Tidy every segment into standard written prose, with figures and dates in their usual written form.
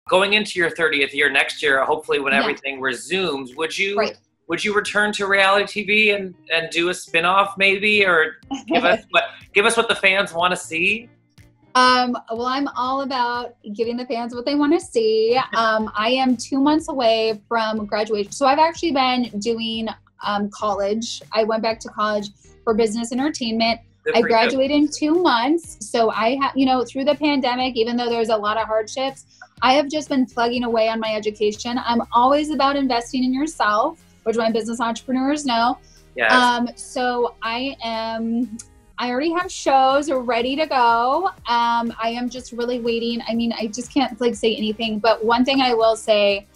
going into your 30th year next year, hopefully when Yeah. everything resumes, would you Right. would you return to reality TV and do a spin-off maybe, or give us what the fans want to see? Well, I'm all about giving the fans what they want to see. I am 2 months away from graduation. So I've actually been doing college. I went back to college for business entertainment. Good I for you. graduated in 2 months. So I have, through the pandemic, even though there's a lot of hardships, I have just been plugging away on my education. I'm always about investing in yourself, which my business entrepreneurs know. Yes. So I already have shows ready to go. I am just really waiting. I mean, I just can't say anything, but one thing I will say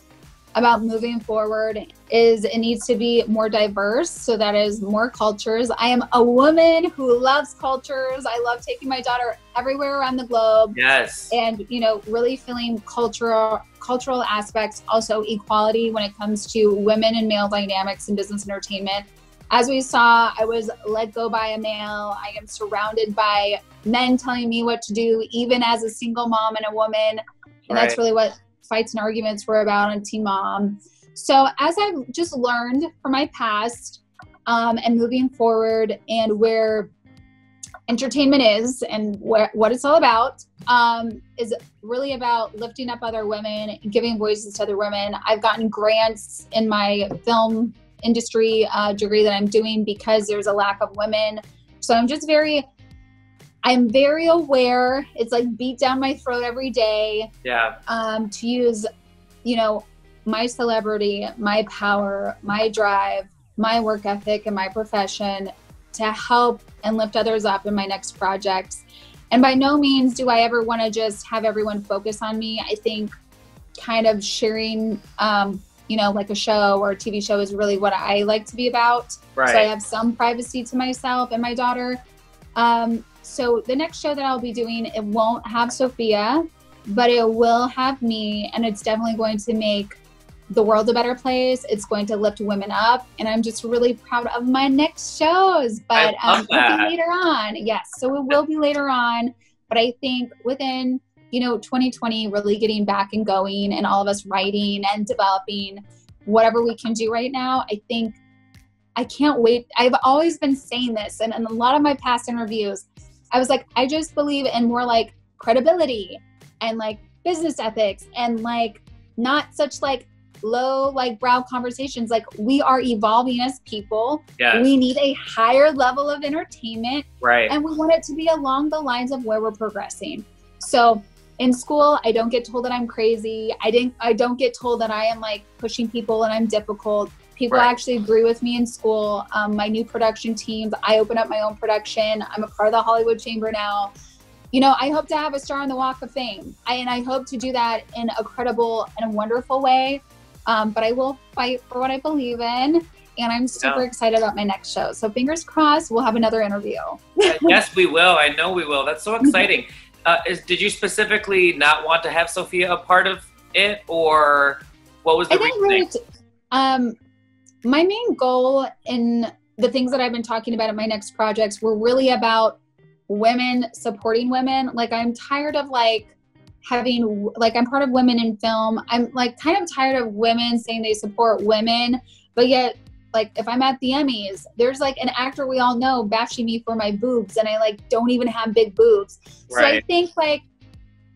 about moving forward is it needs to be more diverse. So that is more cultures. I am a woman who loves cultures. I love taking my daughter everywhere around the globe. Yes. And, really feeling cultural aspects, also equality when it comes to women and male dynamics in business entertainment. As we saw, I was let go by a male. I am surrounded by men telling me what to do, even as a single mom and a woman. And that's really what fights and arguments were about on Teen Mom. So as I've just learned from my past and moving forward and where entertainment is and what it's all about is really about lifting up other women, giving voices to other women. I've gotten grants in my film industry degree that I'm doing because there's a lack of women. So I'm very aware. It's beat down my throat every day. Yeah. To use, my celebrity, my power, my drive, my work ethic, and my profession to help and lift others up in my next projects. And by no means do I ever want to just have everyone focus on me. I think kind of sharing, a show or a TV show is really what I like to be about. Right. So I have some privacy to myself and my daughter. So the next show that I'll be doing, it won't have Sophia, but it will have me, and it's definitely going to make the world a better place. It's going to lift women up, and I'm just really proud of my next shows. But it'll be later on. Yes, so it will be later on. But I think within 2020, really getting back and going, and all of us writing and developing whatever we can do right now, I think I can't wait. I've always been saying this, and in a lot of my past interviews, I was like, I just believe in more credibility and business ethics and not such low brow conversations. We are evolving as people. Yes. We need a higher level of entertainment. Right. And we want it to be along the lines of where we're progressing. So in school, I don't get told that I'm crazy. I don't get told that I am pushing people and I'm difficult. People actually agree with me in school. My new production teams, I open up my own production. I'm a part of the Hollywood Chamber now. I hope to have a star on the Walk of Fame. And I hope to do that in a credible and a wonderful way. But I will fight for what I believe in. And I'm super excited about my next show. So fingers crossed, we'll have another interview. Yes, we will. I know we will. That's so exciting. Did you specifically not want to have Sophia a part of it, or what was the reason? My main goal in the things that I've been talking about in my next projects were really about women supporting women. I'm tired of having, I'm part of Women in Film. I'm kind of tired of women saying they support women, but yet if I'm at the Emmys, there's an actor we all know bashing me for my boobs, and I don't even have big boobs. So I think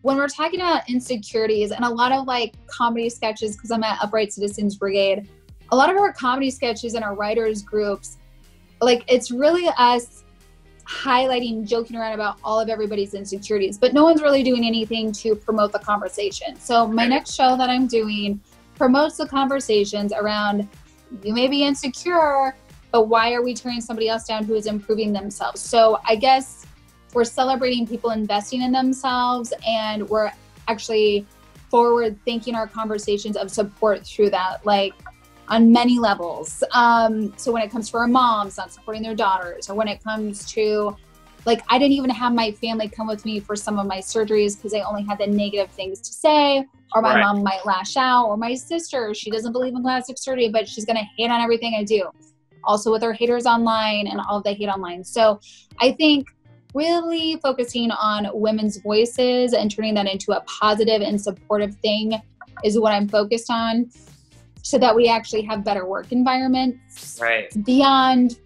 when we're talking about insecurities and a lot of comedy sketches, because I'm at Upright Citizens Brigade, a lot of our comedy sketches and our writers groups, it's really us highlighting, joking around about all of everybody's insecurities, but no one's really doing anything to promote the conversation. So my next show that I'm doing promotes the conversations around, you may be insecure, but why are we tearing somebody else down who is improving themselves? So I guess we're celebrating people investing in themselves, and we're actually forward thinking our conversations of support through that, on many levels. So when it comes to our moms not supporting their daughters, or when it comes to I didn't even have my family come with me for some of my surgeries because they only had the negative things to say, or my mom might lash out, or my sister, she doesn't believe in plastic surgery, but she's going to hate on everything I do. Also with our haters online and all of the hate online. So I think really focusing on women's voices and turning that into a positive and supportive thing is what I'm focused on, so that we actually have better work environments. Right. Beyond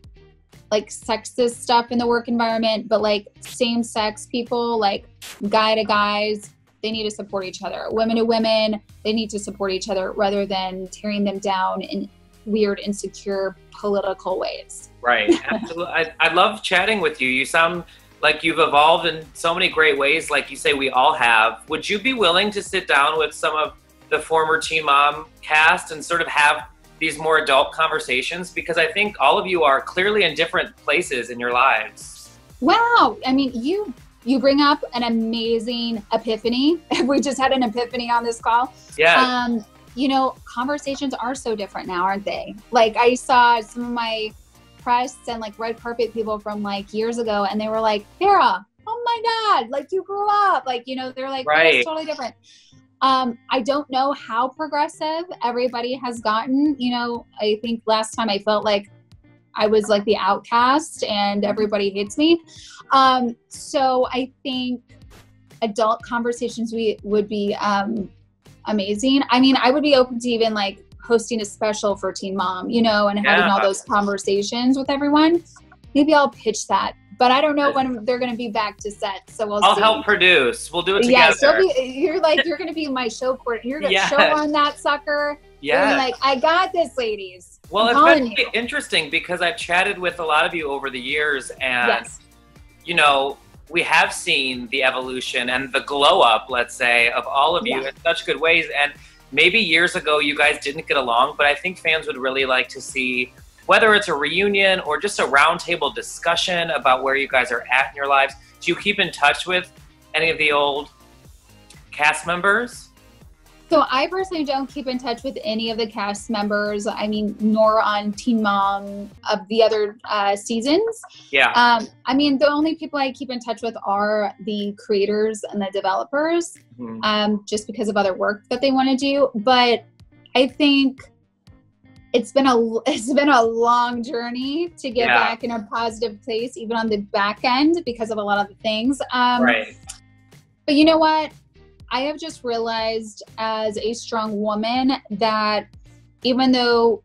like sexist stuff in the work environment, but like same sex people, like guy to guys, they need to support each other. Women to women, they need to support each other rather than tearing them down in weird, insecure, political ways. Right. Absolutely. I love chatting with you. You sound like you've evolved in so many great ways. Like you say, we all have. Would you be willing to sit down with some of the former Teen Mom cast and sort of have these more adult conversations? Because I think all of you are clearly in different places in your lives. Wow. I mean, you bring up an amazing epiphany. We just had an epiphany on this call. Yeah. You know, conversations are so different now, aren't they? Like I saw some of my press and like red carpet people from like years ago, and they were like, Farrah, oh my God, like you grew up. Like, you know, they're like, right. It's totally different. I don't know how progressive everybody has gotten. You know, I think last time I felt like I was like the outcast and everybody hates me. So I think adult conversations would be amazing. I mean, I would be open to even like hosting a special for Teen Mom, you know, and having all those conversations with everyone. Maybe I'll pitch that. But I don't know when they're going to be back to set, so we'll see. I'll help produce. We'll do it together. Yes, you're going to be my show coordinator. You're going to show on that sucker. Yeah. Like, I got this, ladies. Well, it's been interesting because I've chatted with a lot of you over the years, and you know, we have seen the evolution and the glow up, let's say, of all of you in such good ways. And maybe years ago you guys didn't get along, but I think fans would really like to see, whether it's a reunion or just a roundtable discussion about where you guys are at in your lives. Do you keep in touch with any of the old cast members? So I personally don't keep in touch with any of the cast members. I mean, nor on Teen Mom of the other seasons. Yeah. I mean, the only people I keep in touch with are the creators and the developers, just because of other work that they want to do. But I think it's been a long journey to get back in a positive place, even on the back end, because of a lot of the things. Right. But you know what? I have just realized as a strong woman that even though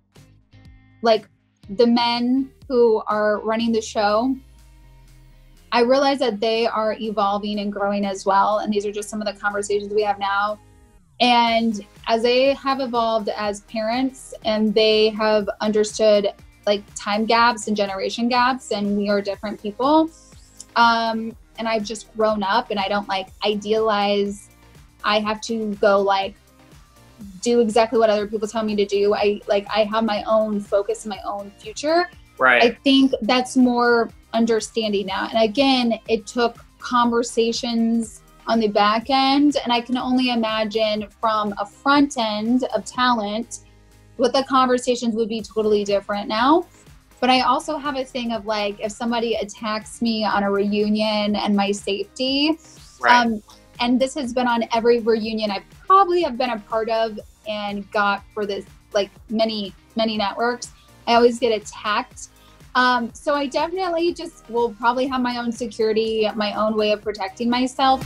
like the men who are running the show, I realize that they are evolving and growing as well. And these are just some of the conversations we have now. And as they have evolved as parents and they have understood like time gaps and generation gaps, and we are different people. And I've just grown up, and I don't like idealize. I have to go like do exactly what other people tell me to do. I have my own focus and my own future. Right. I think that's more understanding now. And again, it took conversations on the back end, and I can only imagine from a front end of talent what the conversations would be totally different now. But I also have a thing of like, if somebody attacks me on a reunion and my safety, and this has been on every reunion I probably have been a part of and got for this, like many networks, I always get attacked. So I definitely just will probably have my own security, my own way of protecting myself.